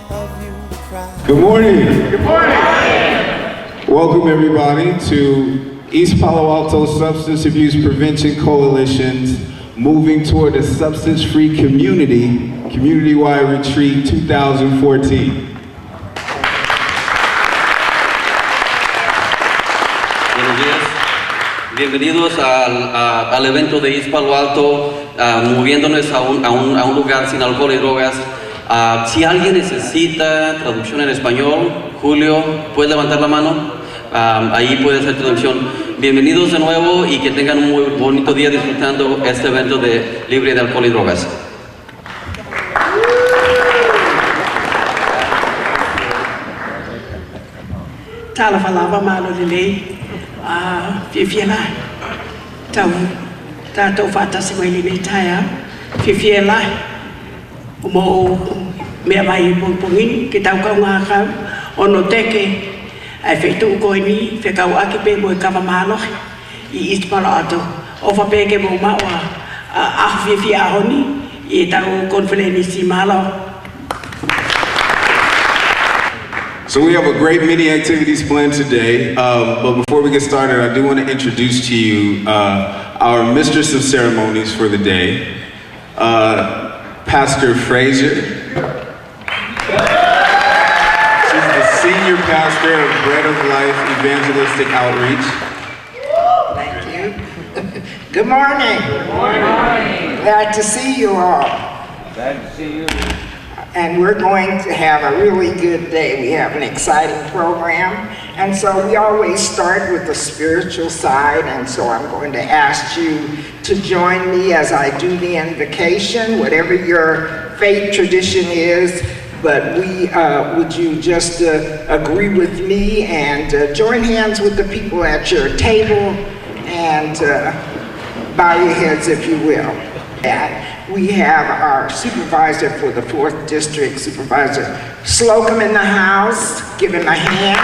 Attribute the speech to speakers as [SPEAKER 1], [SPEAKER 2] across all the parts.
[SPEAKER 1] Good morning. Good morning. Welcome everybody to East Palo Alto Substance Abuse Prevention Coalition's Moving Toward a Substance-Free Community, Community-Wide Retreat 2014.
[SPEAKER 2] Buenos días. Bienvenidos al evento de East Palo Alto, moviéndonos a un lugar sin alcohol y drogas. Si alguien necesita traducción en español, Julio, ¿puedes levantar la mano? Ahí puede hacer traducción. Bienvenidos de nuevo y que tengan un muy bonito día disfrutando este evento de libre de alcohol y drogas.
[SPEAKER 3] Tala falava malo lele, fifiela, tau fata se mai lele taia, fifiela, mo me vai pongin que tau ka nga ka ono teke ai fetu ko ni fe ka wa ki pe mo ka malo I East Palo Alto o fa pe ke mo ma wa a fifia honi I tau konferensi malo.
[SPEAKER 1] So we have a great many activities planned today, but before we get started, I do want to introduce to you our mistress of ceremonies for the day, Pastor Fraser. She's the senior pastor of Bread of Life Evangelistic Outreach.
[SPEAKER 4] Thank you. Good morning. Good morning. Glad to see you all.
[SPEAKER 5] Glad to see you.
[SPEAKER 4] And we're going to have a really good day. We have an exciting program. And so we always start with the spiritual side. And so I'm going to ask you to join me as I do the invocation, whatever your faith tradition is. But would you just agree with me and join hands with the people at your table and bow your heads if you will. We have our supervisor for the 4th District, Supervisor Slocum in the house. Give him a hand.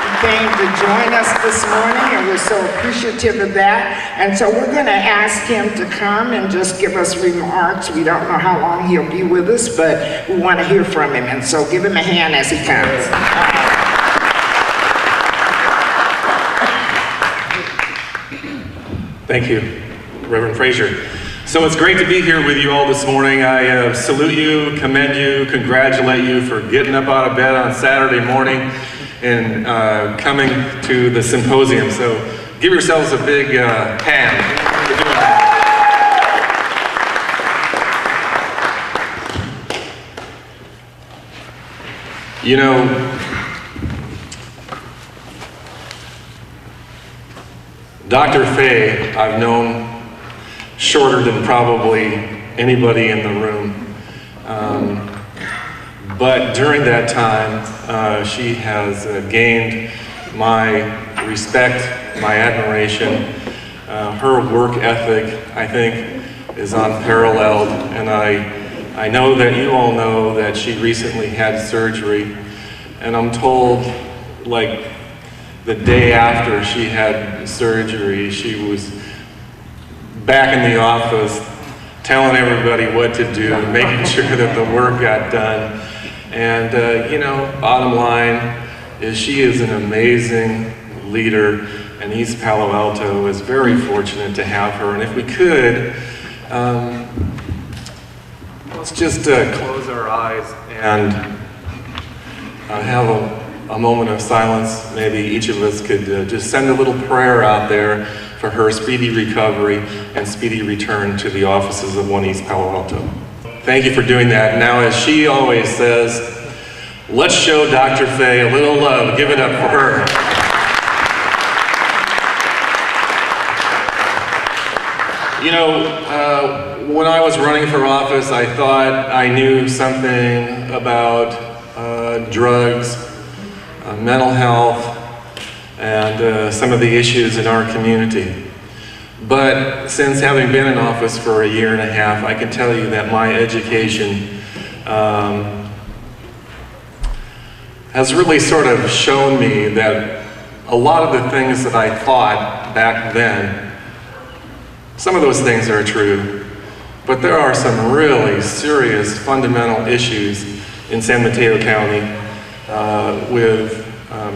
[SPEAKER 4] He came to join us this morning and we're so appreciative of that. And so we're going to ask him to come and just give us remarks. We don't know how long he'll be with us, but we want to hear from him. And so give him a hand as he comes.
[SPEAKER 6] Thank you, Reverend Fraser. So it's great to be here with you all this morning. I salute you, commend you, congratulate you for getting up out of bed on Saturday morning and coming to the symposium. So give yourselves a big hand for doing that. You know, Dr. Fay, I've known shorter than probably anybody in the room. But during that time, she has gained my respect, my admiration. Her work ethic, I think, is unparalleled. And I know that you all know that she recently had surgery. And I'm told, like, the day after she had surgery, she was back in the office telling everybody what to do, making sure that the work got done. And you know, bottom line is she is an amazing leader, and East Palo Alto is very fortunate to have her. And if we could, let's just close our eyes and have a moment of silence. Maybe each of us could just send a little prayer out there for her speedy recovery and speedy return to the offices of One East Palo Alto. Thank you for doing that. Now, as she always says, let's show Dr. Fay a little love. Give it up for her. You know, when I was running for office, I thought I knew something about drugs, mental health, and some of the issues in our community. But since having been in office for a year and a half, I can tell you that my education has really sort of shown me that a lot of the things that I thought back then, some of those things are true, But there are some really serious fundamental issues in San Mateo County with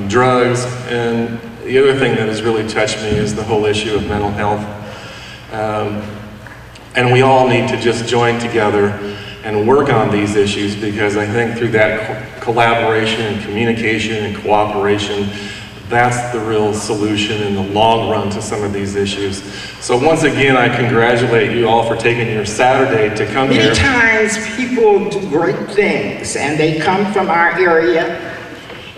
[SPEAKER 6] drugs, and the other thing that has really touched me is the whole issue of mental health. And we all need to just join together and work on these issues, because I think through that collaboration and communication and cooperation, that's the real solution in the long run to some of these issues. So once again, I congratulate you all for taking your Saturday to come here.
[SPEAKER 4] Many times people do great things and they come from our area,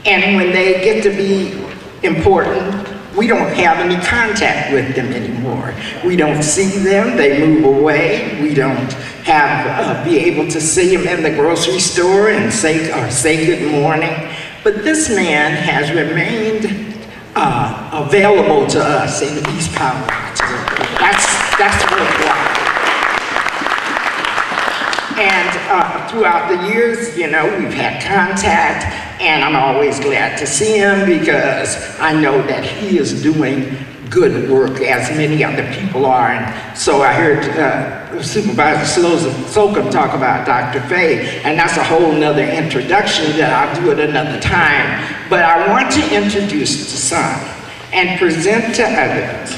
[SPEAKER 4] and when they get to be important, we don't have any contact with them anymore. We don't see them, they move away. We don't have be able to see them in the grocery store and say good morning. But this man has remained available to us in East Palo. That's worthwhile. And throughout the years, you know, we've had contact, and I'm always glad to see him because I know that he is doing good work, as many other people are. And so I heard Supervisor Slocum talk about Dr. Fay, and that's a whole nother introduction that I'll do at another time. But I want to introduce to some and present to others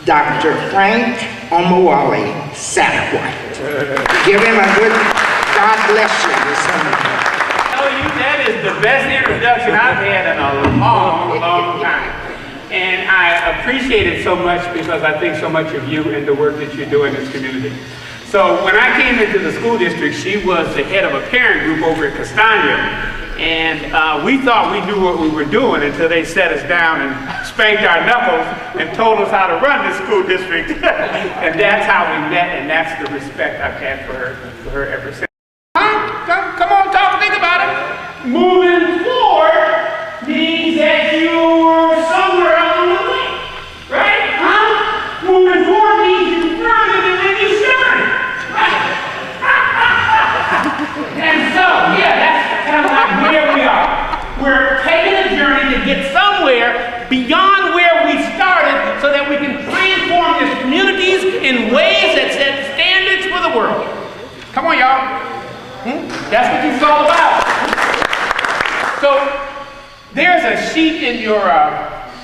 [SPEAKER 4] Dr. Frank Omawale Satterwhite. Give him a good God bless you this morning.
[SPEAKER 7] That is the best introduction I've had in a long, long time. And I appreciate it so much because I think so much of you and the work that you're doing in this community. So when I came into the school district, she was the head of a parent group over at Castagna. And we thought we knew what we were doing until they set us down and spanked our knuckles and told us how to run the school district. And that's how we met, and that's the respect I've had for her ever since. Come on, think about it. Moving forward means that you were somewhere along the way, right? Huh? Moving forward means you're further than when you started, right? And so, yeah, that's kind of like where we are. We're taking a journey to get somewhere beyond where we started so that we can transform these communities in ways that set standards for the world. Come on, y'all. That's what this is all about. So there's a sheet in your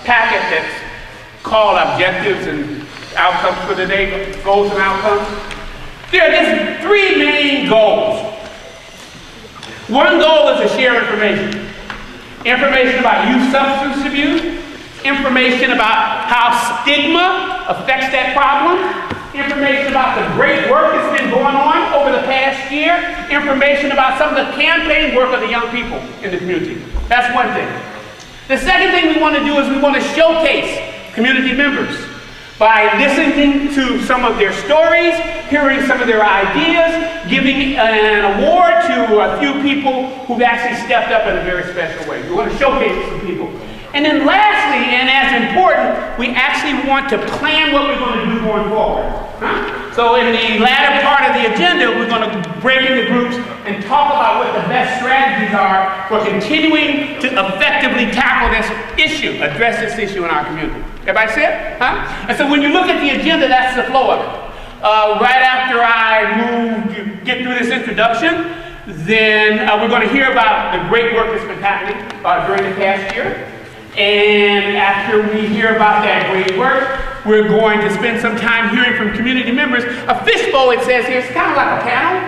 [SPEAKER 7] packet that's called objectives and outcomes for the day, goals and outcomes. There are just three main goals. One goal is to share information. Information about youth substance abuse, information about how stigma affects that problem, information about the great work that's been going on over the past year, information about some of the campaign work of the young people in the community. That's one thing. The second thing we want to do is we want to showcase community members by listening to some of their stories, hearing some of their ideas, giving an award to a few people who've actually stepped up in a very special way. We want to showcase some people. And then lastly, and as important, we actually want to plan what we're going to do going forward. So in the latter part of the agenda, we're going to break into groups and talk about what the best strategies are for continuing to effectively tackle this issue, address this issue in our community. Everybody see it? And so when you look at the agenda, that's the flow of it. Right after I get through this introduction, then we're going to hear about the great work that's been happening during the past year. And after we hear about that great work, we're going to spend some time hearing from community members. A fishbowl, it says here, it's kind of like a panel.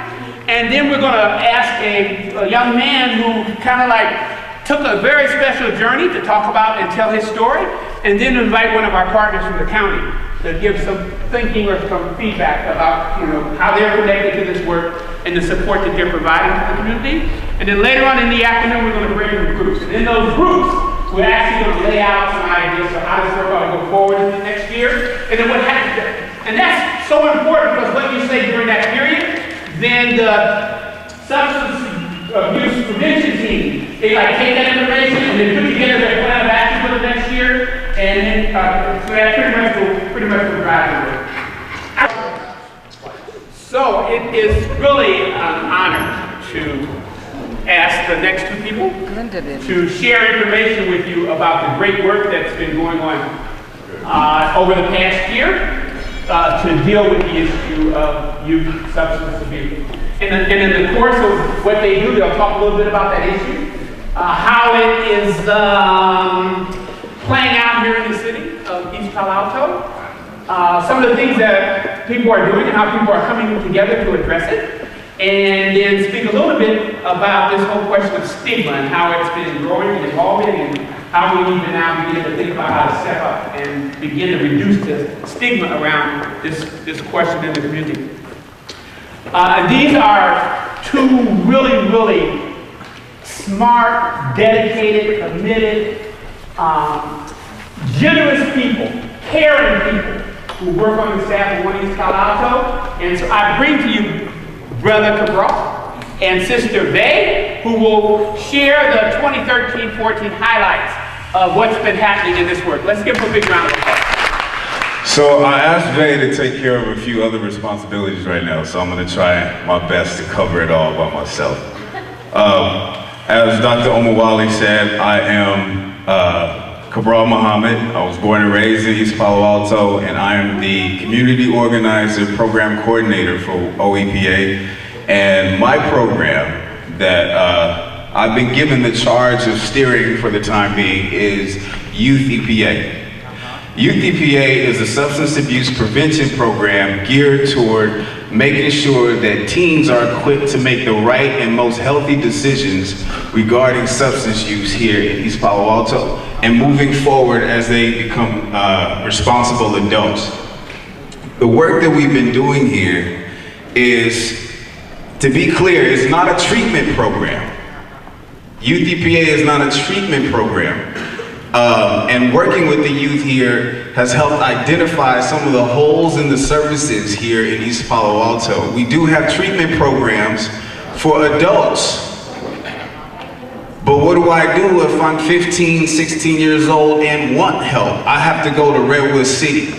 [SPEAKER 7] And then we're going to ask a young man who kind of like took a very special journey to talk about and tell his story. And then invite one of our partners from the county to give some thinking or some feedback about, how they're connected to this work and the support that they're providing to the community. And then later on in the afternoon, we're going to break into groups. And in those groups, we're actually going to lay out some ideas for how this work ought to go forward in the next year. And then what happens. And that's so important because what you say during that period, then the substance abuse prevention team, they take that information and they put together their plan of action for the next year. And then so that pretty much will drive the work. So it is really an honor to ask the next two people to share information with you about the great work that's been going on over the past year to deal with the issue of youth substance abuse. And in the course of what they do, they'll talk a little bit about that issue, how it is playing out here in the city of East Palo Alto, some of the things that people are doing and how people are coming together to address it, and then speak a little bit about this whole question of stigma and how it's been growing and evolving, and how we need to now begin to think about how to step up and begin to reduce the stigma around this question in the community. These are two really, really smart, dedicated, committed, generous people, caring people who work on the staff of One East Palo Alto. And so I bring to you Brother Khabral and Sister Vay, who will share the 2013-14 highlights of what's been happening in this work. Let's give them a big round of applause.
[SPEAKER 1] So I asked Vay to take care of a few other responsibilities right now, so I'm going to try my best to cover it all by myself. As Dr. Omawali said, I am Khabral Muhammad. I was born and raised in East Palo Alto, and I am the community organizer, program coordinator for OEPA. And my program that I've been given the charge of steering for the time being is Youth EPA. Youth EPA is a substance abuse prevention program geared toward making sure that teens are equipped to make the right and most healthy decisions regarding substance use here in East Palo Alto and moving forward as they become responsible adults. The work that we've been doing here is, to be clear, it's not a treatment program. Youth EPA is not a treatment program. And working with the youth here has helped identify some of the holes in the services here in East Palo Alto. We do have treatment programs for adults. But what do I do if I'm 15, 16 years old and want help? I have to go to Redwood City.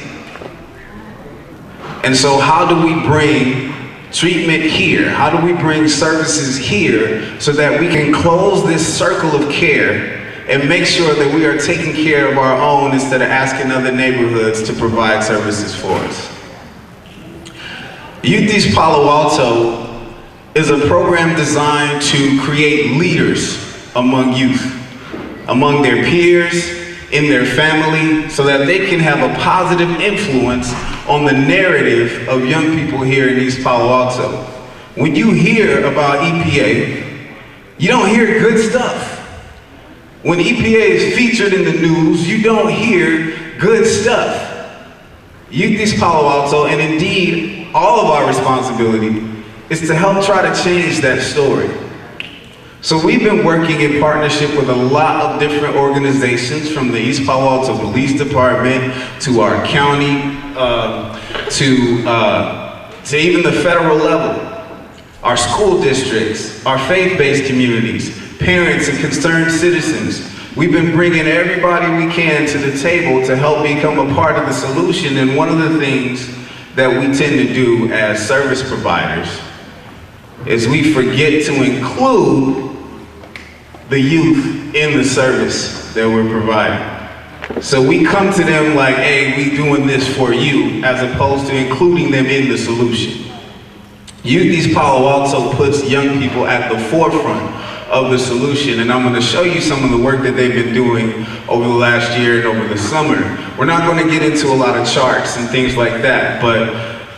[SPEAKER 1] And so how do we bring treatment here? How do we bring services here so that we can close this circle of care and make sure that we are taking care of our own instead of asking other neighborhoods to provide services for us? Youth East Palo Alto is a program designed to create leaders among youth, among their peers, in their family, so that they can have a positive influence on the narrative of young people here in East Palo Alto. When you hear about EPA, you don't hear good stuff. When EPA is featured in the news, you don't hear good stuff. Youth East Palo Alto, and indeed all of our responsibility, is to help try to change that story. So we've been working in partnership with a lot of different organizations, from the East Palo Alto Police Department to our county, to even the federal level, our school districts, our faith-based communities, parents and concerned citizens. We've been bringing everybody we can to the table to help become a part of the solution. And one of the things that we tend to do as service providers is we forget to include the youth in the service that we're providing. So we come to them like, hey, we doing this for you, as opposed to including them in the solution. Youth East Palo Alto puts young people at the forefront of the solution, and I'm going to show you some of the work that they've been doing over the last year and over the summer. We're not going to get into a lot of charts and things like that, but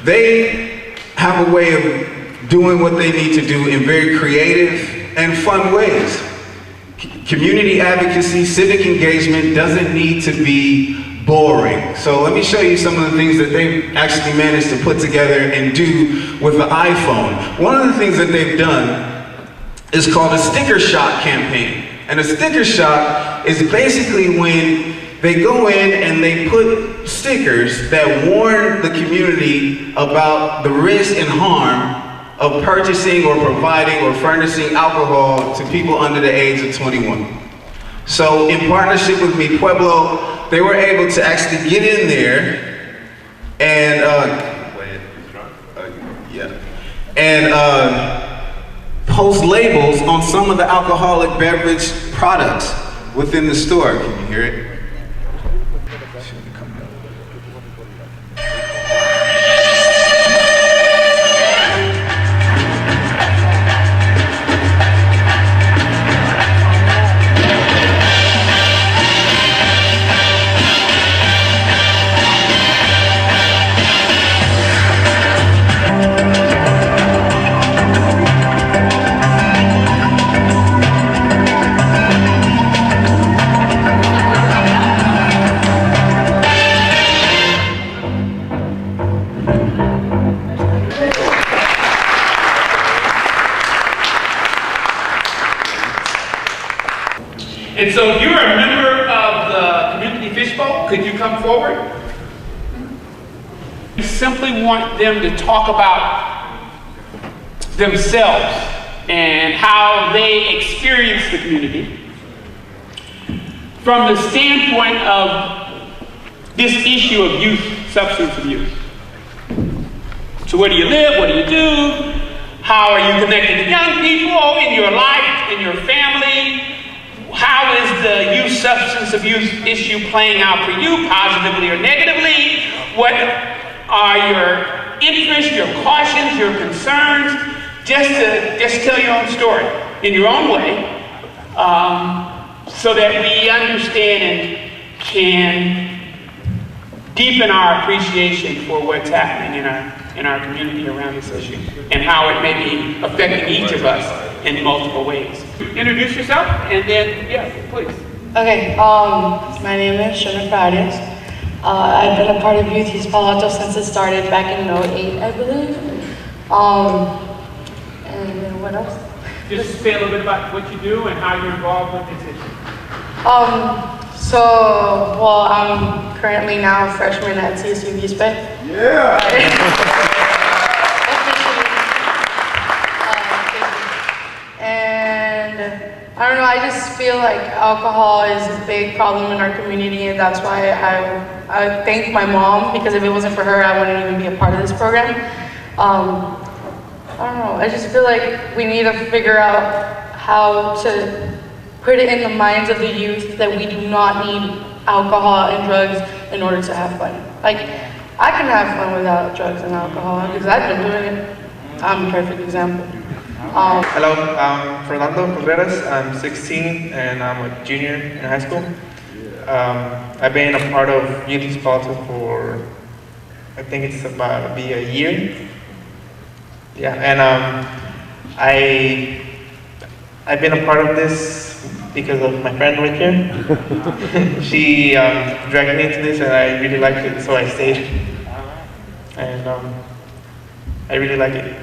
[SPEAKER 1] they have a way of doing what they need to do in very creative and fun ways. Community advocacy, civic engagement doesn't need to be boring. So let me show you some of the things that they've actually managed to put together and do with the iPhone. One of the things that they've done is called a sticker shock campaign. And a sticker shock is basically when they go in and they put stickers that warn the community about the risk and harm of purchasing or providing or furnishing alcohol to people under the age of 21. So in partnership with Mi Pueblo, they were able to actually get in there and post labels on some of the alcoholic beverage products within the store. Can you hear it?
[SPEAKER 7] forward? We simply want them to talk about themselves and how they experience the community from the standpoint of this issue of youth substance abuse. So where do you live? What do you do? How are you connected to young people in your life, in your family? How is the youth substance abuse issue playing out for you, positively or negatively? What are your interests, your cautions, your concerns? Just tell your own story in your own way, so that we understand and can deepen our appreciation for what's happening in our community around this issue and how it may be affecting each of us in multiple ways. Introduce yourself and then, yeah, please.
[SPEAKER 8] Okay, my name is Jennifer Arias. I've been a part of Youth East Palo Alto since it started back in 2008, I believe. And then what else?
[SPEAKER 7] Just say a little bit about what you do and how you're involved with this issue.
[SPEAKER 8] Well, I'm currently now a freshman at CSU East Bay.
[SPEAKER 1] Yeah!
[SPEAKER 8] And I don't know, I just feel like alcohol is a big problem in our community, and that's why I thank my mom, because if it wasn't for her, I wouldn't even be a part of this program. I don't know, I just feel like we need to figure out how to put it in the minds of the youth that we do not need alcohol and drugs in order to have fun. Like, I can have fun without drugs and alcohol because I've been doing it. I'm a perfect example.
[SPEAKER 9] Hello, I'm Fernando Contreras. I'm 16 and I'm a junior in high school. I've been a part of Youth East Palo Alto for, I think it's about to be a year. Yeah, and I've been a part of this because of my friend right here. She dragged me into this and I really liked it, so I stayed. And I really like it.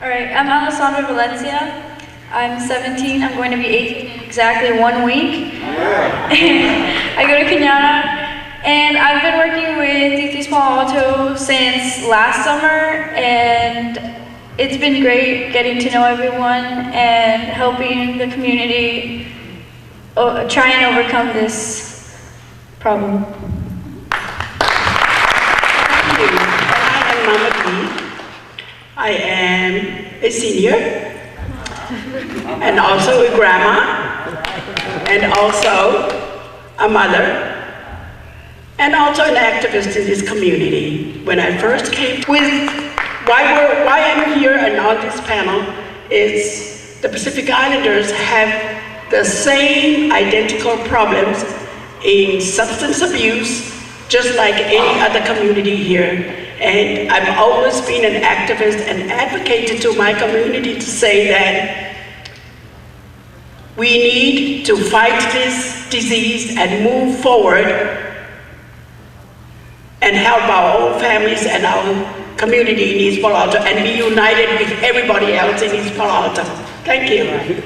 [SPEAKER 10] All right, I'm Alessandra Valencia. I'm 17. I'm going to be 18 in exactly 1 week. I go to Cañada, and I've been working with Youth East Palo Alto since last summer, and it's been great getting to know everyone and helping the community try and overcome this problem.
[SPEAKER 3] I am Mama B. I am a senior and also a grandma and also a mother and also an activist in this community. When I first came with why I'm here and on this panel is the Pacific Islanders have the same identical problems in substance abuse just like any other community here. And I've always been an activist and advocated to my community to say that we need to fight this disease and move forward and help our own families and our community in East Palo Alto and be united with everybody else in East Palo Alto. Thank you.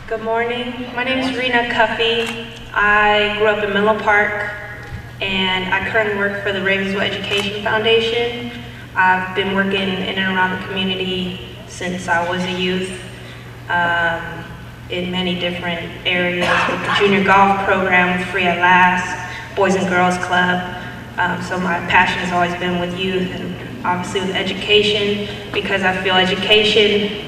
[SPEAKER 10] Good morning. My name is Rena Cuffey. I grew up in Menlo Park, and I currently work for the Ravenswood Education Foundation. I've been working in and around the community since I was a youth in many different areas with the junior golf program, with Free at Last, Boys and Girls Club. So my passion has always been with youth and obviously with education, because I feel education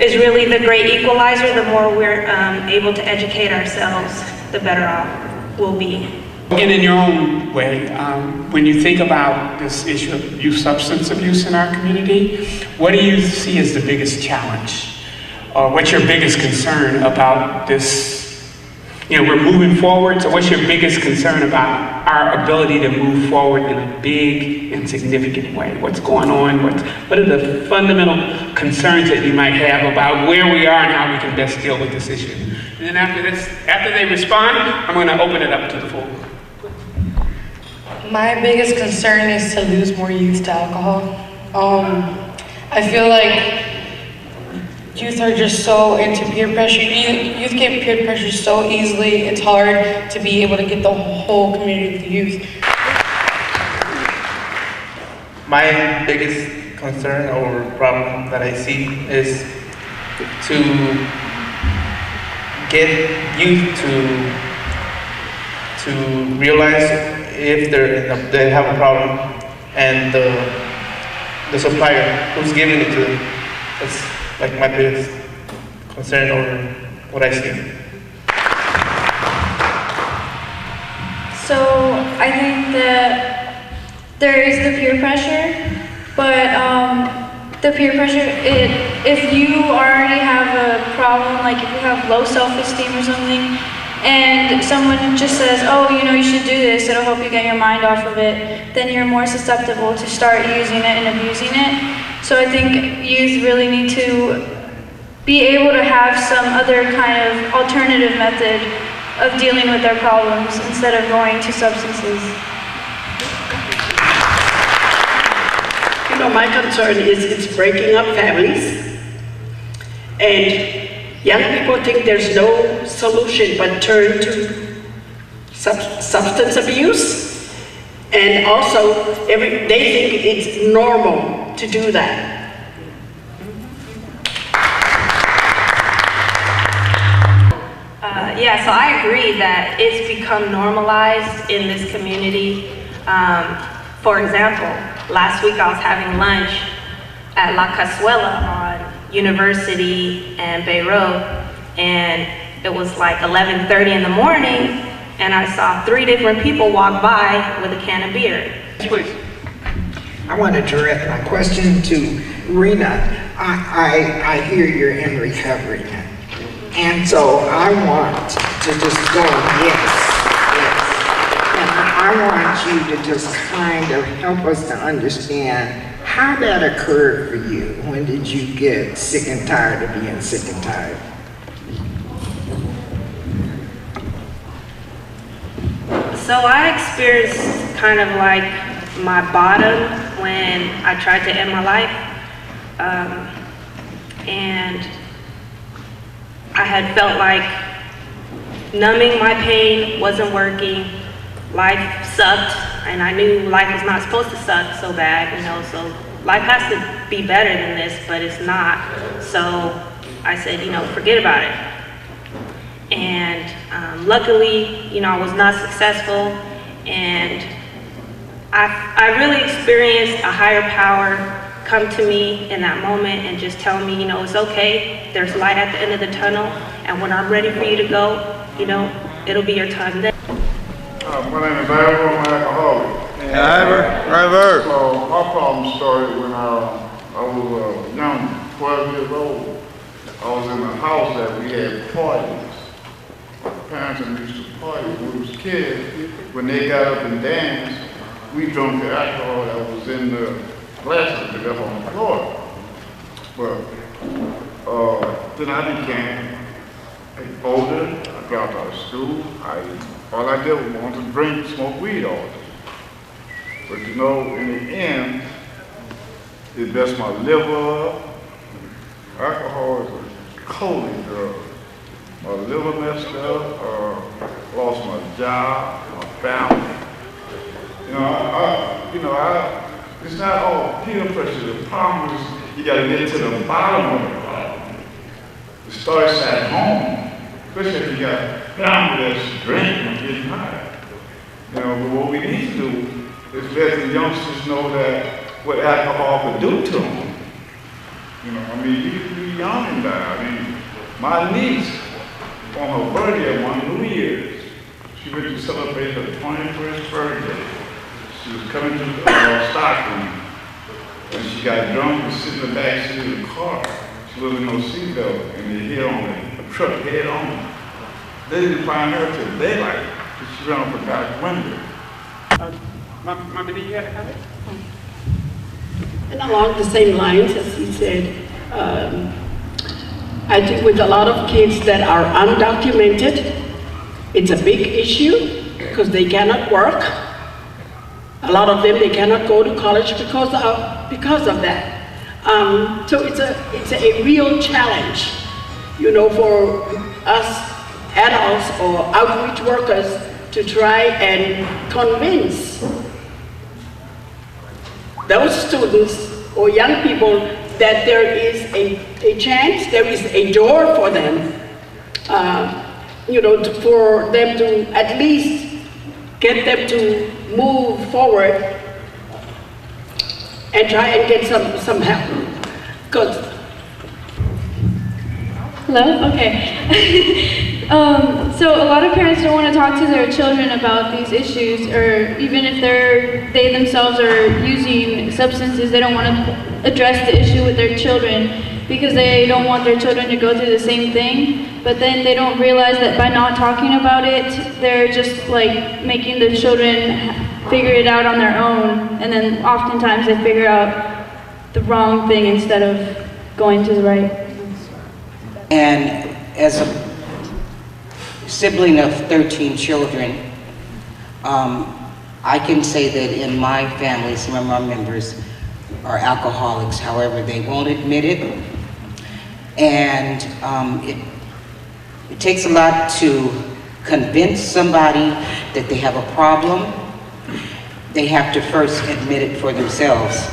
[SPEAKER 10] is really the great equalizer. The more we're able to educate ourselves, the better off we'll be.
[SPEAKER 7] And in your own way, when you think about this issue of youth substance abuse in our community, what do you see as the biggest challenge? Or what's your biggest concern about this? You know, we're moving forward, so what's your biggest concern about our ability to move forward in a big and significant way? What's going on? What are the fundamental concerns that you might have about where we are and how we can best deal with this issue? And then after they respond, I'm going to open it up to the floor.
[SPEAKER 8] My biggest concern is to lose more youth to alcohol. I feel like youth are just so into peer pressure. Youth get peer pressure so easily. It's hard to be able to get the whole community of the youth.
[SPEAKER 9] My biggest concern or problem that I see is to get youth to realize if they have a problem, and the supplier who's giving it to them. That's like my biggest concern or what I see.
[SPEAKER 10] So I think that there is the peer pressure, but the peer pressure, if you already have a problem, like if you have low self-esteem or something, and someone just says, oh, you know, you should do this, it'll help you get your mind off of it, then you're more susceptible to start using it and abusing it. So I think youth really need to be able to have some other kind of alternative method of dealing with their problems instead of going to substances.
[SPEAKER 3] You know, my concern is it's breaking up families, and young people think there's no solution but turn to substance abuse, and also they think it's normal to do that.
[SPEAKER 11] Yeah, so I agree that it's become normalized in this community. For example, last week I was having lunch at La Cazuela on University and Bay Road, and it was like 11:30 in the morning, and I saw 3 different people walk by with a can of beer.
[SPEAKER 7] Please.
[SPEAKER 4] I want to direct my question to Rena. I hear you're in recovery now. And so I want to just go, yes. And I want you to just kind of help us to understand how that occurred for you. When did you get sick and tired of being sick and tired?
[SPEAKER 11] So I experienced kind of like my bottom when I tried to end my life. And I had felt like numbing my pain wasn't working. Life sucked, and I knew life was not supposed to suck so bad, you know, so life has to be better than this, but it's not. So I said, you know, forget about it. And luckily, you know, I was not successful, and I really experienced a higher power come to me in that moment and just tell me, you know, it's okay, there's light at the end of the tunnel, and when I'm ready for you to go, you know, it'll be your time then.
[SPEAKER 12] My name is Ivor, I'm an alcoholic.
[SPEAKER 5] Ivor.
[SPEAKER 12] So my problem started when I was young, 12 years old. I was in a house that we had parties. My parents and we used to party when we was kids. When they got up and danced, we drank the alcohol that was in the glasses that got on the floor. But then I became older. I dropped out of school. All I did was want to drink, smoke weed all day. But you know, in the end, it messed my liver up. Alcohol is a cold drug. My liver messed up. Lost my job, my family. It's not all peer pressure. The problem is you got to get to the bottom of the problem. It starts at home, especially if you got family that's drinking and getting high. You know, but what we need to do is let the youngsters know that what alcohol could do to them. You know, I mean, you can be young and die. I mean, my niece, on her birthday, on New Year's, she went to celebrate her 21st birthday. She was coming to Stockton, and she got drunk and sitting in the back seat of the car. She wasn't no seatbelt, and they hit on a truck head on. They didn't find her till daylight, because she ran off a guy's window.
[SPEAKER 7] Mama, do you have a comment?
[SPEAKER 3] And along the same lines, as he said, I think with a lot of kids that are undocumented, it's a big issue because they cannot work. A lot of them, they cannot go to college because of that. So it's a real challenge, you know, for us adults or outreach workers to try and convince those students or young people that there is a chance, there is a door for them, you know, for them to at least get them to move forward and try and get some help. Because
[SPEAKER 10] hello? Okay. So a lot of parents don't want to talk to their children about these issues, or even if they themselves are using substances, they don't want to address the issue with their children because they don't want their children to go through the same thing. But then they don't realize that by not talking about it, they're just like making the children figure it out on their own, and then oftentimes they figure out the wrong thing instead of going to the right.
[SPEAKER 13] And as a sibling of 13 children, I can say that in my family, some of my members are alcoholics. However, they won't admit it. And it takes a lot to convince somebody that they have a problem. They have to first admit it for themselves.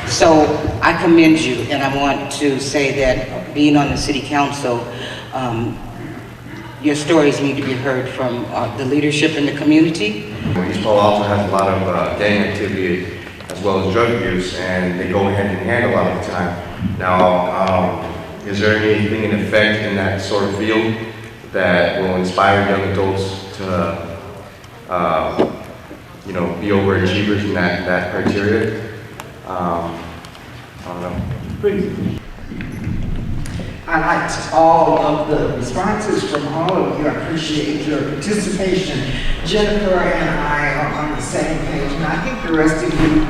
[SPEAKER 13] So I commend you, and I want to say that being on the city council, your stories need to be heard from the leadership in the community.
[SPEAKER 14] East Palo Alto has a lot of gang activity as well as drug use, and they go hand in hand a lot of the time. Now, is there anything in effect in that sort of field that will inspire young adults to, you know, be overachievers in that criteria? I don't know.
[SPEAKER 4] Please. I liked all of the responses from all of you. I appreciate your participation. Jennifer and I are on the same page, and I think the rest of you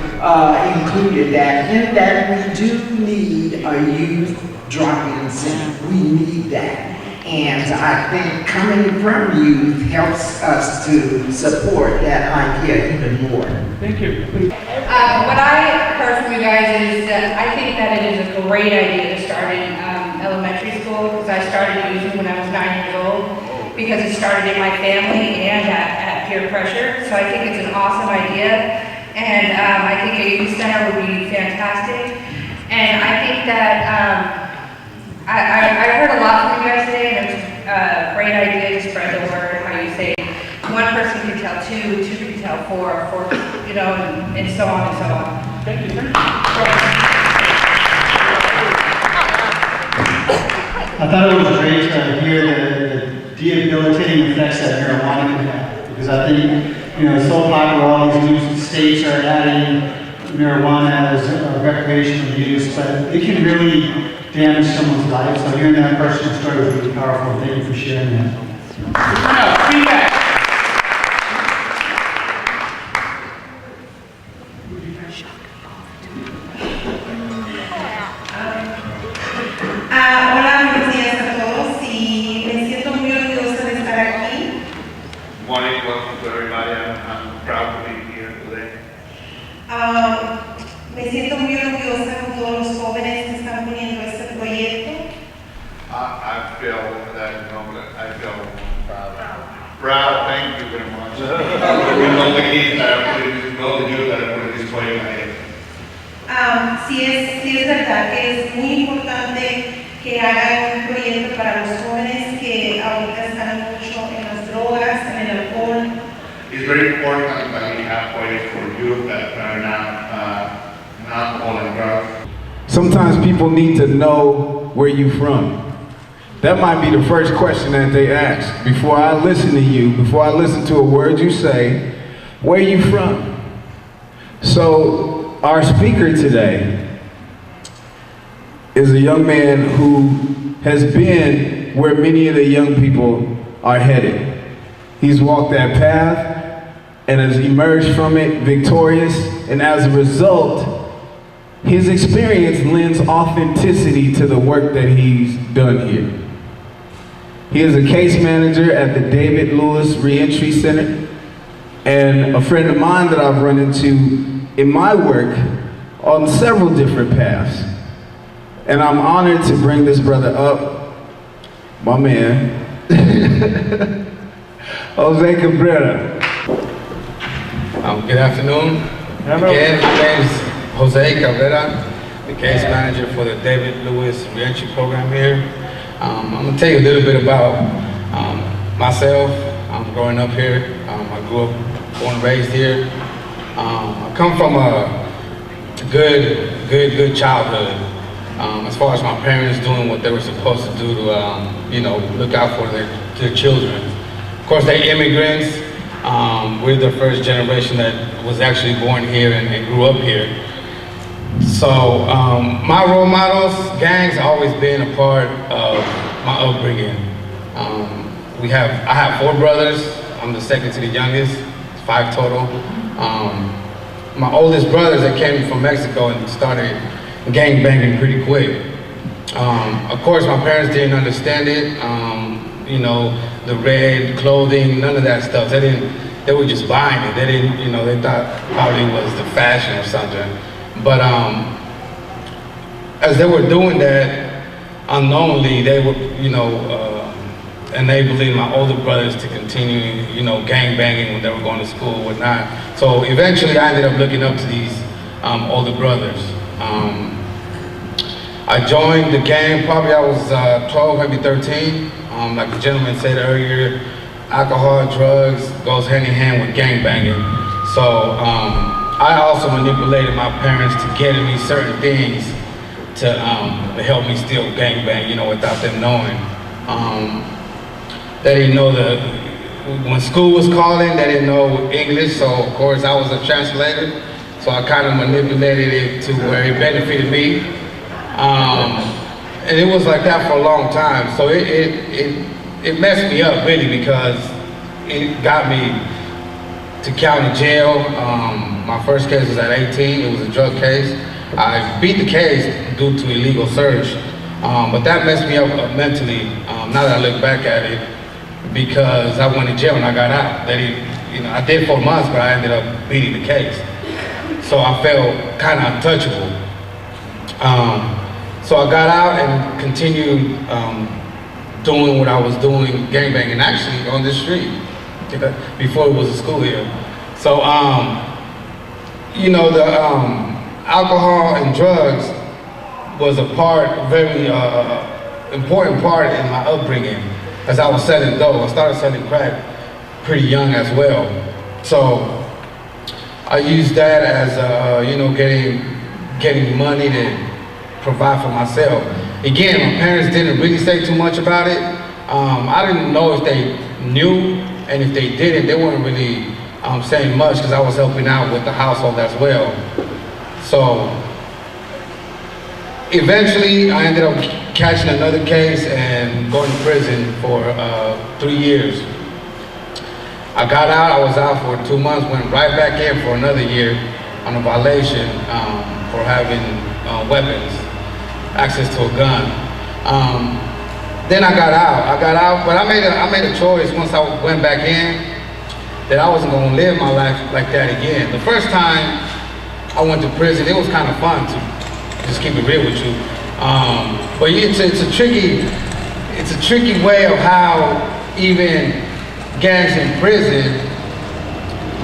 [SPEAKER 4] included that, in that we do need a youth drop-in center. We need that. And I think coming from youth helps us to support that idea even more.
[SPEAKER 7] Thank you.
[SPEAKER 15] What I heard from you guys is that I think that it is a great idea to start in elementary school, because I started using when I was 9 years old, because it started in my family and at peer pressure. So I think it's an awesome idea, and I think a youth center would be fantastic. And I think that I heard a lot from you guys today, and it's a great idea to spread the word, how you say one person can tell two, two can tell four, you know, and so on and so on.
[SPEAKER 7] Thank you.
[SPEAKER 16] I thought it was great to hear the debilitating effects that marijuana can have, because I think, you know, it's so popular, all these new states are adding marijuana as a recreational use, but it can really damage someone's life. So hearing that personal story was really powerful. Thank you for sharing that.
[SPEAKER 7] Feedback.
[SPEAKER 17] Hola, buenos días a todos y me siento muy orgullosa de estar aquí.
[SPEAKER 12] Morning, welcome to everybody. I'm proud to be here today.
[SPEAKER 17] Me siento muy orgullosa con todos los jóvenes que están poniendo este proyecto.
[SPEAKER 12] I feel that, you know, I feel proud. Proud, thank you very much. We know the kids that are putting, know the youth that are putting this program ahead.
[SPEAKER 17] Sí es verdad que es muy importante que hagan un proyecto para los jóvenes que ahorita están mucho en las drogas, en el alcohol.
[SPEAKER 12] It's very important that we have projects for youth that are not alcohol and drugs.
[SPEAKER 1] Sometimes people need to know where you're from. That might be the first question that they ask. Before I listen to you, before I listen to a word you say, where are you from? So our speaker today is a young man who has been where many of the young people are headed. He's walked that path and has emerged from it victorious, and as a result, his experience lends authenticity to the work that he's done here. He is a case manager at the David Lewis Reentry Center, and a friend of mine that I've run into in my work on several different paths. And I'm honored to bring this brother up, my man, Jose Khabral.
[SPEAKER 18] Good afternoon. Again, my name is Jose Khabral, the case manager for the David Lewis Reentry Program here. I'm going to tell you a little bit about myself. Growing up here, I grew up, born and raised here. I come from a good childhood. As far as my parents doing what they were supposed to do to, look out for their children. Of course, they're immigrants. We're the first generation that was actually born here and grew up here. So my role models, gangs, have always been a part of my upbringing. I have 4 brothers. I'm the second to the youngest, 5 total. My oldest brothers that came from Mexico and started gang banging pretty quick. Of course, my parents didn't understand it. The red clothing, none of that stuff. They were just buying it. They didn't, they thought probably it was the fashion or something. But as they were doing that, unknowingly, they were, enabling my older brothers to continue, gang banging when they were going to school and whatnot. So eventually I ended up looking up to these older brothers. I joined the gang, probably I was 12, maybe 13. Like the gentleman said earlier, alcohol, drugs goes hand in hand with gang banging. So I also manipulated my parents to get me certain things to help me still gang bang, without them knowing. They didn't know when school was calling, they didn't know English, so of course I was a translator. So I kind of manipulated it to where it benefited me. And it was like that for a long time. So it messed me up really because it got me to county jail. My first case was at 18, it was a drug case. I beat the case due to illegal search, but that messed me up mentally, now that I look back at it, because I went to jail and I got out. I did 4 months, but I ended up beating the case. So I felt kind of untouchable. So I got out and continued doing what I was doing, gangbanging, actually on the street, before it was a school here. So, the alcohol and drugs was a very important part in my upbringing. As I was selling dope, I started selling crack pretty young as well. So I used that as, getting money to provide for myself. Again, my parents didn't really say too much about it. I didn't know if they knew, and if they didn't, they weren't really saying much because I was helping out with the household as well. So eventually I ended up catching another case and going to prison for 3 years. I got out, I was out for 2 months, went right back in for another year on a violation for having weapons, access to a gun. Then I got out, but I made a choice once I went back in that I wasn't gonna live my life like that again. The first time I went to prison, it was kind of fun to just keep it real with you. But it's a tricky way of how even gangs in prison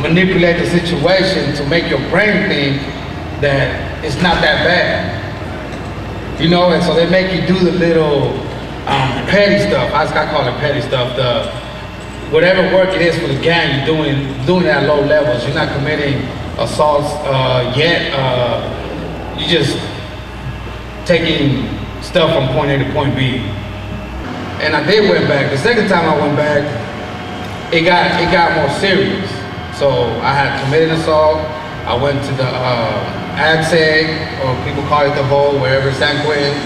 [SPEAKER 18] manipulate the situation to make your brain think that it's not that bad. And so they make you do the little petty stuff. I call it petty stuff. Whatever work it is for the gang, you're doing it at low levels. You're not committing assaults yet. You're just taking stuff from point A to point B. And I did went back. The second time I went back, it got more serious. So I had committed assault. I went to the ADSEG, or people call it the Hole, wherever, San Quentin.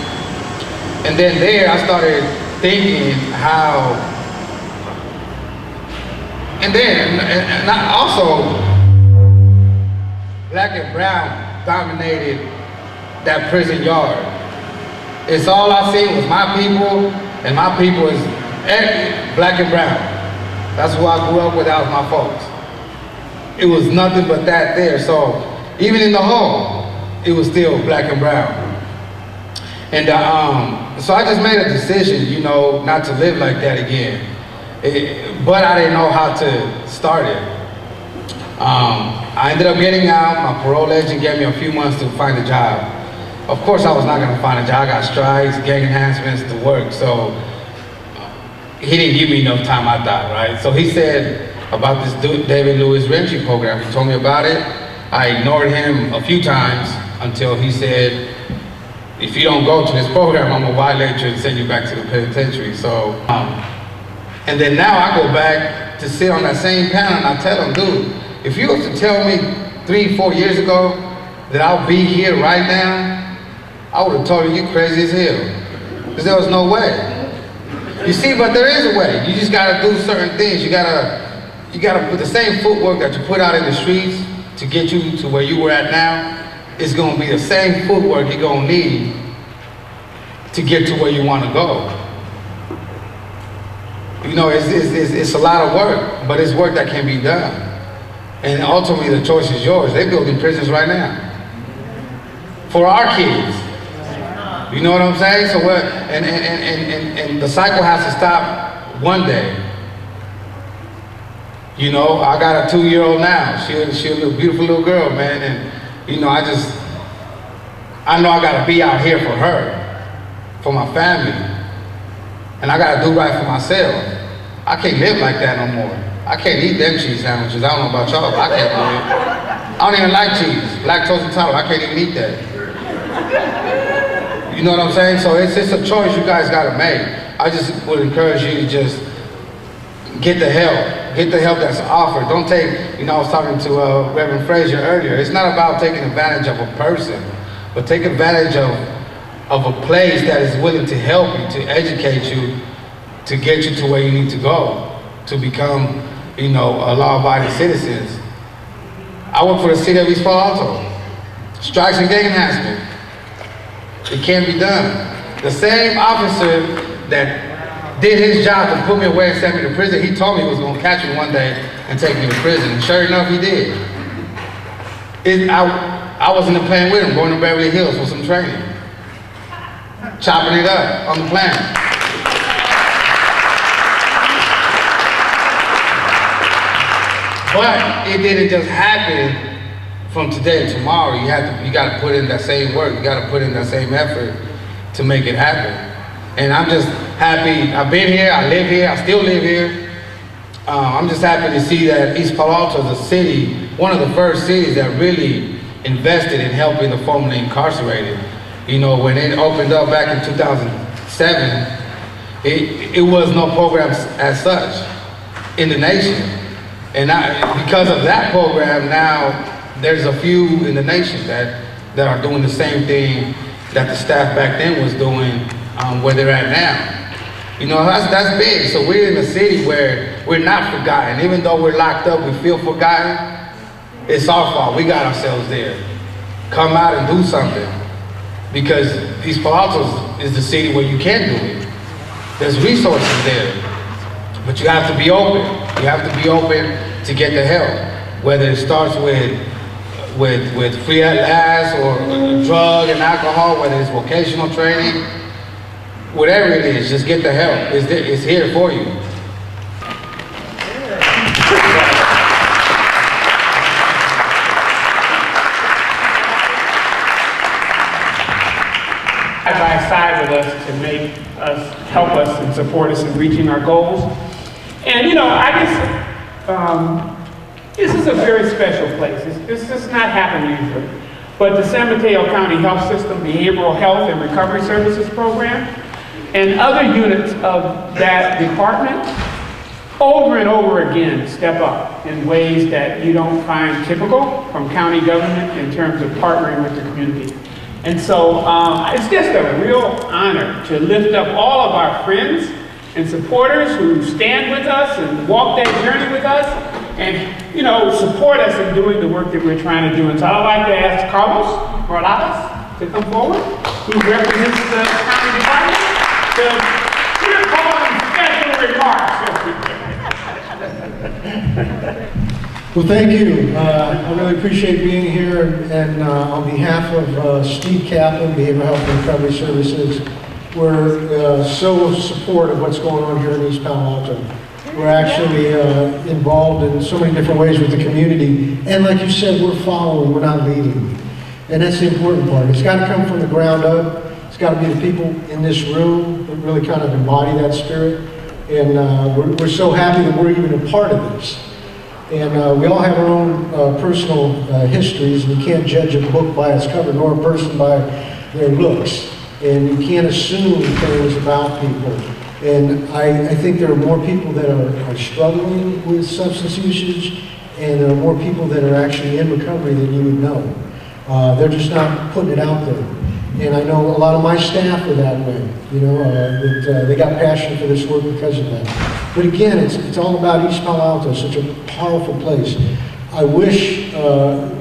[SPEAKER 18] And then there I started thinking how, and also, black and brown dominated that prison yard. It's all I seen was my people, and my people is black and brown. That's who I grew up with, that was my folks. It was nothing but that there. So even in the hall, it was still black and brown. And so I just made a decision, you know, not to live like that again. But I didn't know how to start it. I ended up getting out. My parole agent gave me a few months to find a job. Of course, I was not going to find a job. I got strikes, gang enhancements to work. So he didn't give me enough time, I thought, right? So he said about this David Lewis reentry program. He told me about it. I ignored him a few times until he said, if you don't go to this program, I'm gonna violate you and send you back to the penitentiary. So, and then now I go back to sit on that same panel and I tell him, dude, if you was to tell me 3-4 years ago that I'll be here right now, I would have told you crazy as hell. Because there was no way. You see, but there is a way. You just gotta do certain things. You gotta put the same footwork that you put out in the streets to get you to where you were at now. It's gonna be the same footwork you're gonna need to get to where you wanna go. You know, it's a lot of work, but it's work that can be done. And ultimately the choice is yours. They're building prisons right now. For our kids. You know what I'm saying? So and the cycle has to stop one day. You know, I got a 2-year-old now. She a little beautiful little girl, man. And you know, I know I gotta be out here for her, for my family. And I gotta do right for myself. I can't live like that no more. I can't eat them cheese sandwiches. I don't know about y'all, but I can't do it. I don't even like cheese. Lactose intolerant, I can't even eat that. You know what I'm saying? So it's a choice you guys gotta make. I just would encourage you to just get the help. Get the help that's offered. Don't take, you know, I was talking to Reverend Frazier earlier. It's not about taking advantage of a person, but take advantage of a place that is willing to help you, to educate you, to get you to where you need to go, to become, you know, a law-abiding citizens. I work for the city of East Palo Alto. Strikes and gang enhancement. It can't be done. The same officer that did his job to put me away and send me to prison, he told me he was going to catch me one day and take me to prison. And sure enough, he did. I was in the plane with him, going to Beverly Hills for some training. Chopping it up on the plane. But it didn't just happen from today to tomorrow. You got to put in that same work. You got to put in that same effort to make it happen. And I'm just happy. I've been here. I live here. I still live here. I'm just happy to see that East Palo Alto is a city, one of the first cities that really invested in helping the formerly incarcerated. You know, when it opened up back in 2007, it was no programs as such in the nation. And because of that program, now there's a few in the nation that are doing the same thing that the staff back then was doing where they're at now. You know, that's big. So we're in a city where we're not forgotten. Even though we're locked up, we feel forgotten. It's our fault. We got ourselves there. Come out and do something. Because East Palo Alto is the city where you can do it. There's resources there. But you have to be open. You have to be open to get the help. Whether it starts with free at last or drug and alcohol, whether it's vocational training, whatever it is, just get the help. It's here for you.
[SPEAKER 7] By side with us to make us, help us and support us in reaching our goals. And you know, I guess this is a very special place. This does not happen usually. But the San Mateo County Health System Behavioral Health and Recovery Services Program and other units of that department over and over again step up in ways that you don't find typical from county government in terms of partnering with the community. And so it's just a real honor to lift up all of our friends and supporters who stand with us and walk that journey with us and, you know, support us in doing the work that we're trying to do. And so I'd like to ask Carlos Morales to come forward, who represents the county department, to give Paul some special remarks.
[SPEAKER 19] Well, thank you. I really appreciate being here, and on behalf of Steve Kaplan, Behavioral Health and Recovery Services, we're so supportive of what's going on here in East Palo Alto. We're actually involved in so many different ways with the community, and like you said, we're following, we're not leading. And that's the important part. It's got to come from the ground up. It's got to be the people in this room that really kind of embody that spirit. And we're so happy that we're even a part of this. And we all have our own personal histories, and you can't judge a book by its cover, nor a person by their looks. And you can't assume things about people. And I think there are more people that are struggling with substance usage, and there are more people that are actually in recovery than you would know. They're just not putting it out there. And I know a lot of my staff are that way, you know, that they got passion for this work because of that. But again, it's all about East Palo Alto, such a powerful place. I wish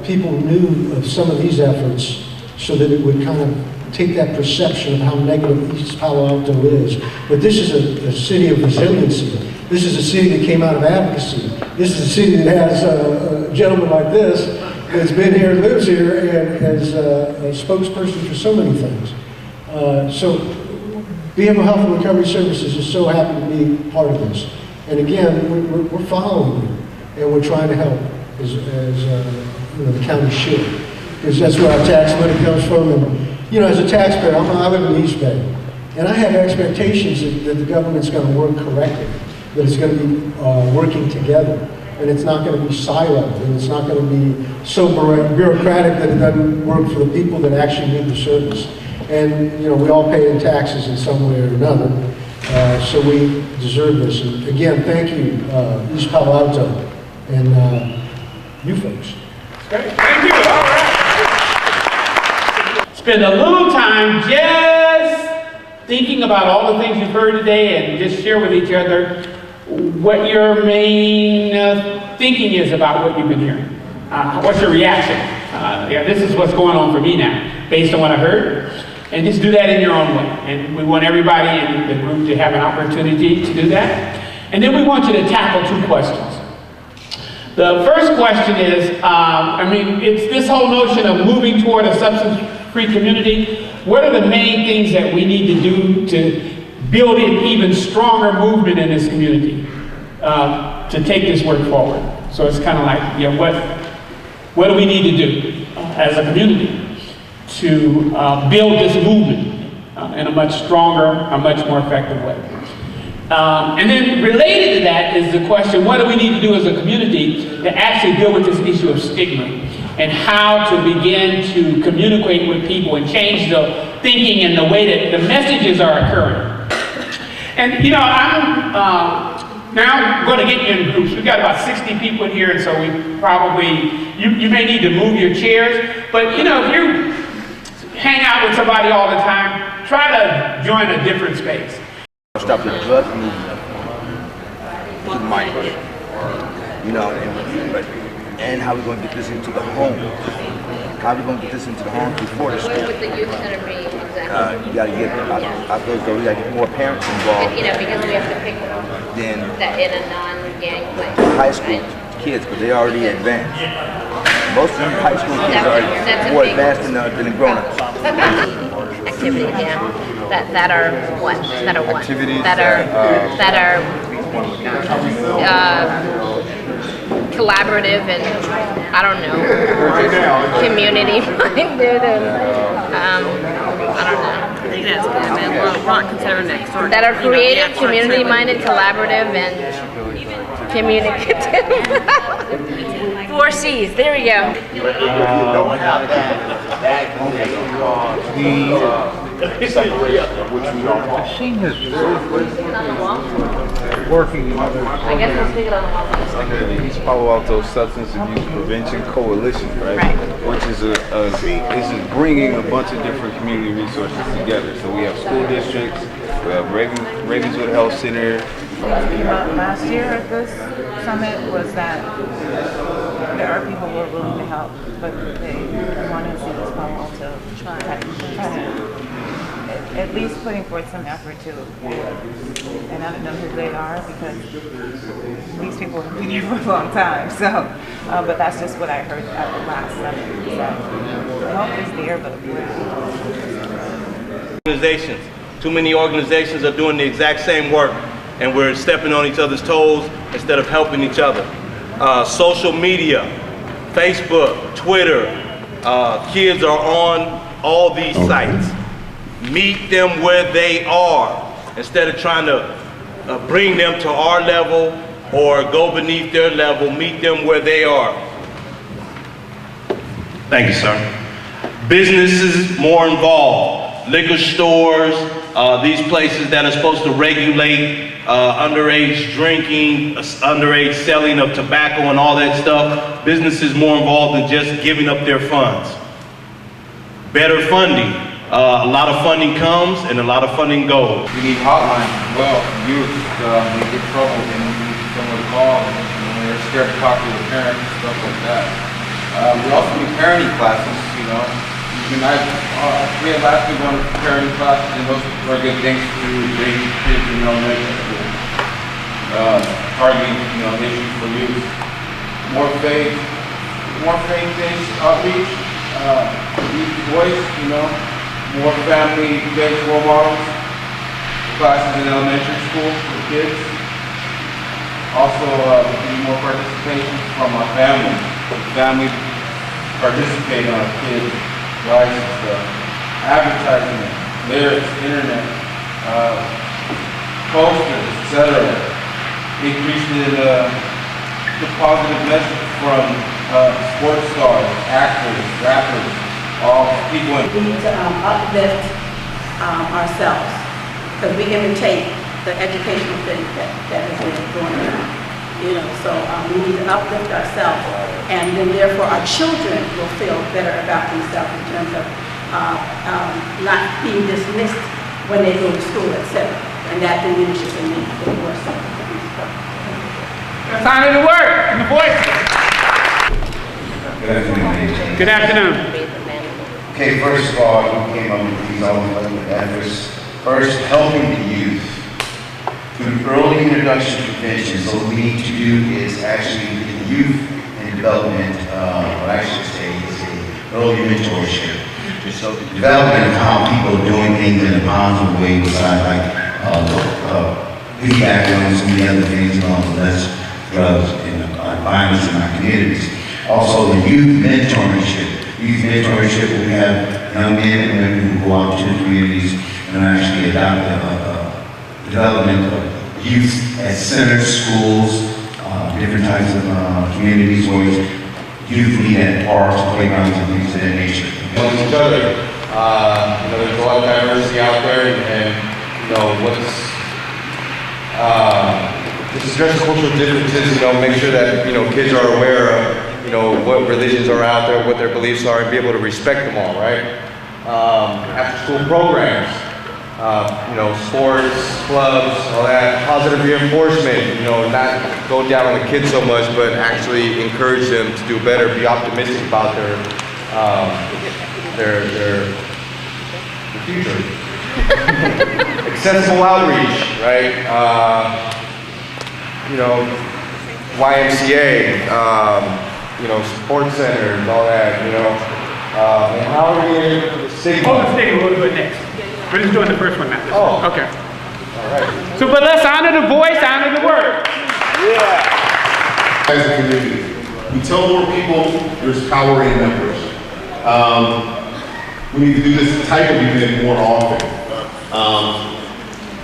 [SPEAKER 19] people knew of some of these efforts so that it would kind of take that perception of how negative East Palo Alto is. But this is a city of resiliency. This is a city that came out of advocacy. This is a city that has a gentleman like this that's been here, lives here, and is a spokesperson for so many things. So Behavioral Health and Recovery Services is so happy to be part of this. And again, we're following you, and we're trying to help as you know, the county should. Because that's where our tax money comes from. And you know, as a taxpayer, I live in the East Bay, and I have expectations that the government's going to work correctly, that it's going to be working together, and it's not going to be siloed, and it's not going to be so bureaucratic that it doesn't work for the people that actually need the service. And you know, we all pay in taxes in some way or another, so we deserve this. And again, thank you, East Palo Alto, and you folks.
[SPEAKER 7] Great. Thank you. All right. Spend a little time just thinking about all the things you've heard today, and just share with each other what your main thinking is about what you've been hearing. What's your reaction? Yeah, this is what's going on for me now, based on what I heard. And just do that in your own way. And we want everybody in the group to have an opportunity to do that. And then we want you to tackle two questions. The first question is, it's this whole notion of moving toward a substance-free community. What are the main things that we need to do to build an even stronger movement in this community to take this work forward? So it's kind of like, you know, what do we need to do as a community to build this movement in a much stronger, a much more effective way? And then related to that is the question, what do we need to do as a community to actually deal with this issue of stigma, and how to begin to communicate with people and change the thinking and the way that the messages are occurring. And you know, I'm now going to get you in groups. We've got about 60 people in here, and so we probably, you may need to move your chairs, but you know, if you hang out with somebody all the time, try to join a different space.
[SPEAKER 20] Stop the drug movement to minors, you know, and how we're going to get this into the home. How are we going to get this into the home before the school?
[SPEAKER 21] What would the youth center be exactly?
[SPEAKER 20] You got to get, I feel as though we got to get more parents involved.
[SPEAKER 21] And, you know, because we have to pick
[SPEAKER 20] then
[SPEAKER 21] that in a non-gang way.
[SPEAKER 20] High school kids, but they already advanced. Most of them high school kids are more advanced than the grown-ups.
[SPEAKER 21] Activities, yeah. That are what? That are what?
[SPEAKER 20] Activities
[SPEAKER 21] that are collaborative and I don't know, community minded and I don't know.
[SPEAKER 22] I think that's good. And then we're not considering next door.
[SPEAKER 21] That are creative, community minded, collaborative, and communicative. 4 C's. There we go.
[SPEAKER 20] Don't have that
[SPEAKER 5] machine is working.
[SPEAKER 21] I guess we'll stick it on the wall.
[SPEAKER 23] Under the East Palo Alto Substance Abuse Prevention Coalition, right? Which is this is bringing a bunch of different community resources together. So we have school districts, we have Ravenswood Health Center.
[SPEAKER 24] Last year at this summit was that there are people who are willing to help, but they want to see East Palo Alto try to at least putting forth some effort to, and I don't know who they are because these people have been here for a long time. So, but that's just what I heard at the last summit. So the help is there, but
[SPEAKER 2] organizations. Too many organizations are doing the exact same work, and we're stepping on each other's toes instead of helping each other. Social media, Facebook, Twitter, kids are on all these sites. Meet them where they are instead of trying to bring them to our level or go beneath their level. Meet them where they are. Thank you, sir. Businesses more involved. Liquor stores, these places that are supposed to regulate underage drinking, underage selling of tobacco and all that stuff. Businesses more involved than just giving up their funds. Better funding. A lot of funding comes and a lot of funding goes.
[SPEAKER 5] We need hotlines as well. Youth, when they get trouble, they need someone to call, and they're scared to talk to their parents and stuff like that. We also need parenting classes, you know. We had last week on parenting classes, and those are good things to raise kids in elementary school. Targeting, you know, issues for youth. More faith-based outreach, youth voice, you know. More family-based role models, classes in elementary school for the kids. Also, we need more participation from our family. Family participate on our kids' lives and stuff. Advertising, lyrics, internet, posters, etc. Increasing the positive message from sports stars, actors, rappers, all people.
[SPEAKER 6] We need to uplift ourselves because we imitate the educational thing that has been going on. You know, so we need to uplift ourselves, and then therefore our children will feel better about themselves in terms of not being dismissed when they go to school, etc. And that diminishes the need for worse.
[SPEAKER 7] Sign of the word and the voice.
[SPEAKER 8] Good afternoon.
[SPEAKER 7] Good afternoon.
[SPEAKER 8] Okay, first of all, we came up with these efforts. First, helping the youth through early introduction to prevention. So what we need to do is actually get the youth in development, what I should say is a early mentorship. So the development of how people are doing things in a positive way besides like feedback on so many other things along less drugs and violence in our communities. Also the youth mentorship. Youth mentorship, we have young men and women who go out to the communities and actually adopt the development of youth at centers, schools, different types of communities where youth meet at parks, playgrounds, and things of that nature.
[SPEAKER 14] Among each other, you know, there's a lot of diversity out there, and you know, just address cultural differences. You know, make sure that kids are aware of what religions are out there, what their beliefs are, and be able to respect them all, right? After school programs, sports, clubs, all that, positive reinforcement, not go down on the kids so much, but actually encourage them to do better, be optimistic about their future. Accessible outreach, right? YMCA, sports centers, all that, and how are we able to stigma?
[SPEAKER 7] Hold the stigma, we'll do it next. We're just doing the first one now.
[SPEAKER 14] Oh.
[SPEAKER 7] Okay.
[SPEAKER 14] All right.
[SPEAKER 7] So, but let's honor the voice, honor the word.
[SPEAKER 9] Yeah. As a community, we tell more people there's power in numbers. We need to do this type of event more often.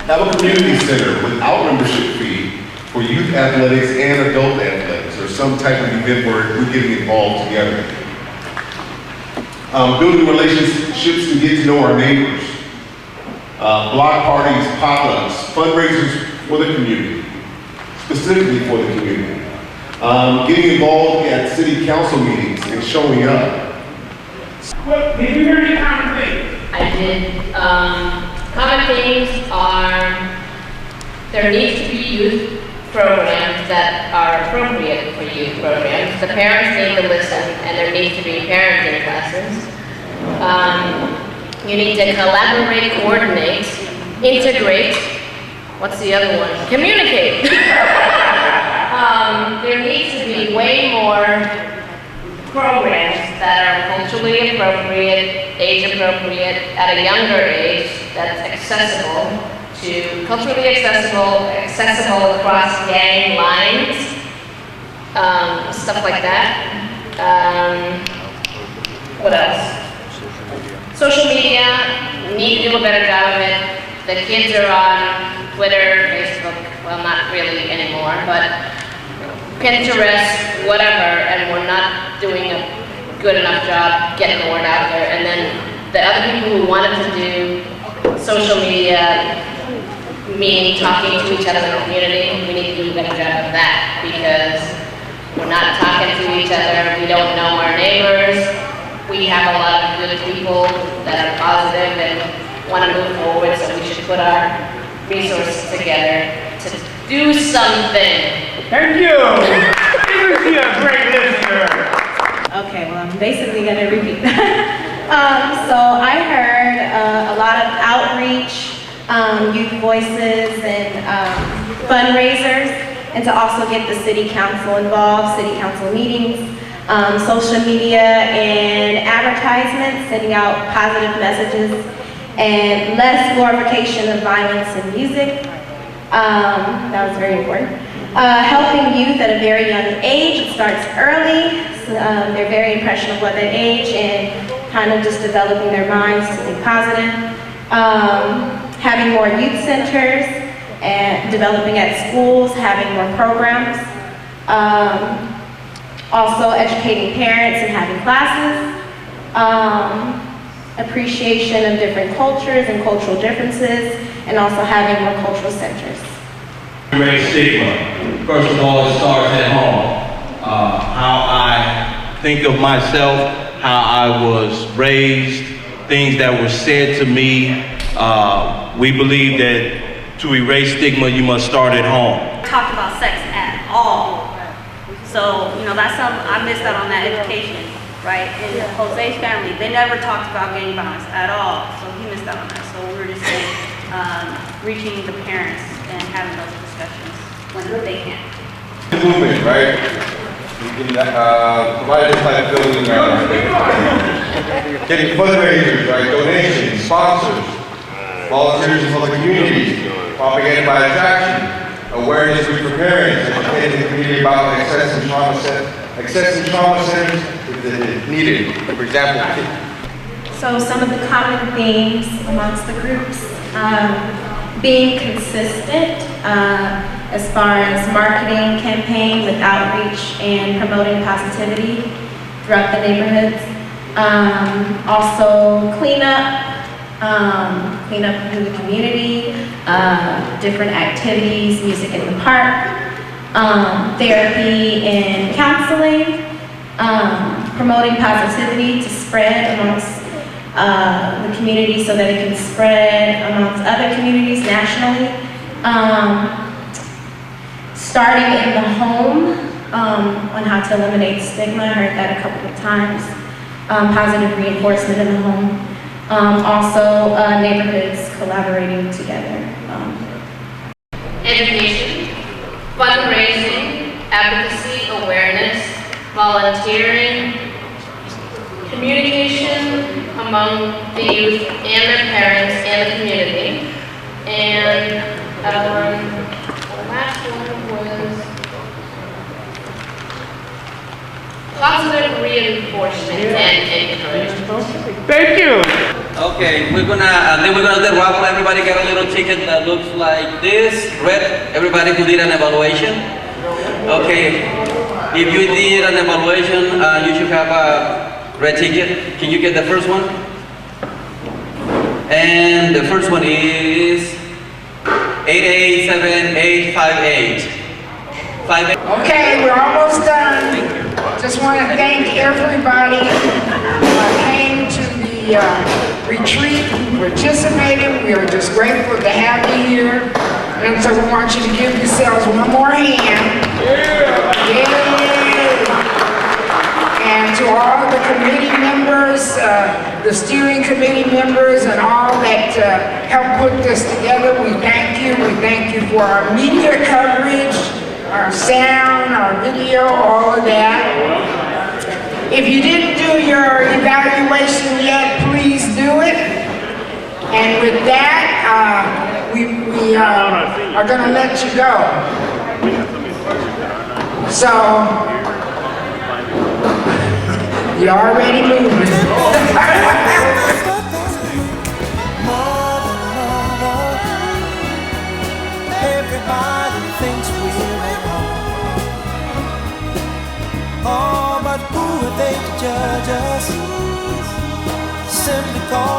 [SPEAKER 9] Have a community center without membership fee for youth athletics and adult athletics, or some type of event where we're getting involved together. Building relationships to get to know our neighbors. Block parties, potlucks, fundraisers for the community, specifically for the community. Getting involved at city council meetings and showing up.
[SPEAKER 7] Well, did you hear any common things?
[SPEAKER 21] I did. Common themes are there needs to be youth programs that are appropriate for youth programs. The parents need to listen, and there needs to be parenting classes. You need to collaborate, coordinate, integrate. What's the other one? Communicate. There needs to be way more programs that are culturally appropriate, age appropriate, at a younger age, that's accessible to, culturally accessible across gang lines, stuff like that. What else? Social media, need to do a better job of it. The kids are on Twitter, Facebook, well, not really anymore, but Pinterest, whatever, and we're not doing a good enough job getting the word out there. And then the other people who wanted to do social media, meaning talking to each other in the community, we need to do a better job of that, because we're not talking to each other, we don't know our neighbors, we have a lot of good people that are positive and want to move forward, so we should put our resources together to do something.
[SPEAKER 7] Thank you. Isn't she a great listener?
[SPEAKER 3] Okay, well, I'm basically going to repeat that. So I heard a lot of outreach, youth voices, and fundraisers, and to also get the city council involved, city council meetings, social media, and advertisements, sending out positive messages, and less glorification of violence in music. That was very important. Helping youth at a very young age. It starts early. So, they're very impressionable at that age and kind of just developing their minds to think positive. Having more youth centers and developing at schools, having more programs. Also educating parents and having classes. Appreciation of different cultures and cultural differences, and also having more cultural centers.
[SPEAKER 2] Raise stigma. First of all, it starts at home. How I think of myself, how I was raised, things that were said to me. We believe that to erase stigma, you must start at home.
[SPEAKER 10] Talk about sex at all. So, you know, that's something I missed out on that education, right? In Jose's family, they never talked about gang violence at all. So he missed out on that. So we were just saying, reaching the parents and having those discussions when they can.
[SPEAKER 14] The movement, right? We can provide this type of building, getting fundraisers, right? Donations, sponsors, volunteers in public communities, propaganda by attraction, awareness for parents, educating the community about access and trauma centers if needed. For example,
[SPEAKER 3] So some of the common themes amongst the groups, being consistent as far as marketing campaign with outreach and promoting positivity throughout the neighborhoods. Also cleanup in the community, different activities, music in the park, therapy and counseling, promoting positivity to spread amongst the community so that it can spread amongst other communities nationally. Starting in the home on how to eliminate stigma. I heard that a couple of times. Positive reinforcement in the home. Also neighborhoods collaborating together.
[SPEAKER 21] Education, fundraising, advocacy, awareness, volunteering, communication among the youth and their parents and the community. And the last one was positive reinforcement and encouragement.
[SPEAKER 7] Thank you.
[SPEAKER 11] Okay, we're gonna do the raffle. Everybody get a little ticket that looks like this, red. Everybody who did an evaluation. Okay, if you did an evaluation, you should have a red ticket. Can you get the first one? And the first one is 887858.
[SPEAKER 4] Okay, we're almost done. Just want to thank everybody who came to the retreat, participated. We are just grateful to have you here. And so we want you to give yourselves one more hand. Yeah. And to all the committee members, the steering committee members and all that helped put this together. We thank you. We thank you for our media coverage, our sound, our video, all of that. If you didn't do your evaluation yet, please do it. And with that, we are going to let you go. So, you're already moving.
[SPEAKER 13] Everybody thinks we're at home. Oh, but who are they to judge us? Simply call